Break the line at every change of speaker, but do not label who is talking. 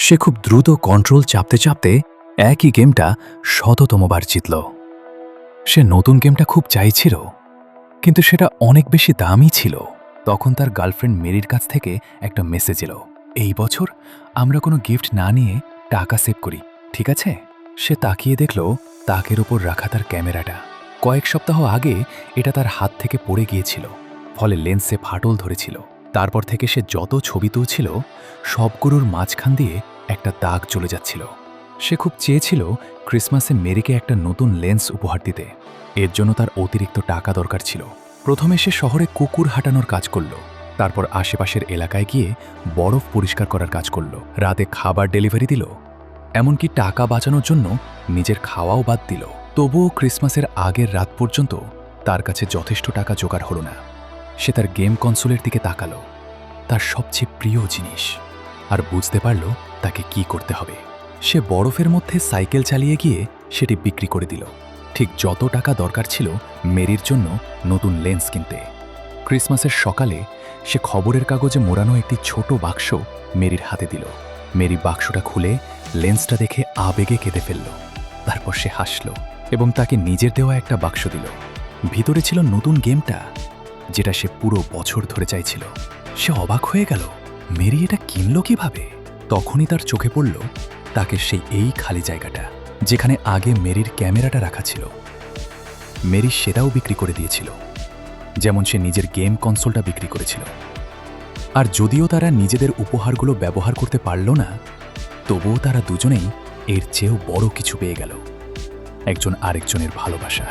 সে খুব দ্রুত কন্ট্রোল চাপতে চাপতে একই গেমটা শততমবার জিতল। সে নতুন গেমটা খুব চাইছিল, কিন্তু সেটা অনেক বেশি দামি ছিল। তখন তার গার্লফ্রেন্ড মেরির কাছ থেকে একটা মেসেজ এলো, এই বছর আমরা কোনো গিফট না নিয়ে টাকা সেভ করি, ঠিক আছে? সে তাকিয়ে দেখল তাকের ওপর রাখা তার ক্যামেরাটা। কয়েক সপ্তাহ আগে এটা তার হাত থেকে পড়ে গিয়েছিল, ফলে লেন্সে ফাটল ধরেছিল। তারপর থেকে সে যত ছবি তুলছিল সবগুলোর মাঝখান দিয়ে একটা দাগ চলে যাচ্ছিল। সে খুব চেয়েছিল ক্রিসমাসে মেরিকে একটা নতুন লেন্স উপহার দিতে। এর জন্য তার অতিরিক্ত টাকা দরকার ছিল। প্রথমে সে শহরে কুকুর হাঁটানোর কাজ করল, তারপর আশেপাশের এলাকায় গিয়ে বরফ পরিষ্কার করার কাজ করল, রাতে খাবার ডেলিভারি দিল, এমনকি টাকা বাঁচানোর জন্য নিজের খাওয়াও বাদ দিল। তবুও ক্রিসমাসের আগের রাত পর্যন্ত তার কাছে যথেষ্ট টাকা জোগাড় হলো না। সে তার গেম কনসোলের দিকে তাকালো, তার সবচেয়ে প্রিয় জিনিস, আর বুঝতে পারল তাকে কি করতে হবে। সে বরফের মধ্যে সাইকেল চালিয়ে গিয়ে সেটি বিক্রি করে দিল, ঠিক যত টাকা দরকার ছিল মেরির জন্য নতুন লেন্স কিনতে। ক্রিসমাসের সকালে সে খবরের কাগজে মোড়ানো একটি ছোট বাক্স মেরির হাতে দিল। মেরি বাক্সটা খুলে লেন্সটা দেখে আবেগে কেঁদে ফেলল। তারপর সে হাসল এবং তাকে নিজের দেওয়া একটা বাক্স দিল। ভিতরে ছিল নতুন গেমটা, যেটা সে পুরো বছর ধরে চাইছিল। সে অবাক হয়ে গেল, মেরি এটা কিনল কিভাবে? তখনই তার চোখে পড়ল তাকে এই খালি জায়গাটা, যেখানে আগে মেরির ক্যামেরাটা রাখা ছিল। মেরি সেটাও বিক্রি করে দিয়েছিল, যেমন সে নিজের গেম কনসোলটা বিক্রি করেছিল। আর যদিও তারা নিজেদের উপহারগুলো ব্যবহার করতে পারল না, তবুও তারা দুজনেই এর চেয়েও বড় কিছু পেয়ে গেল, একজন আরেকজনের ভালোবাসা।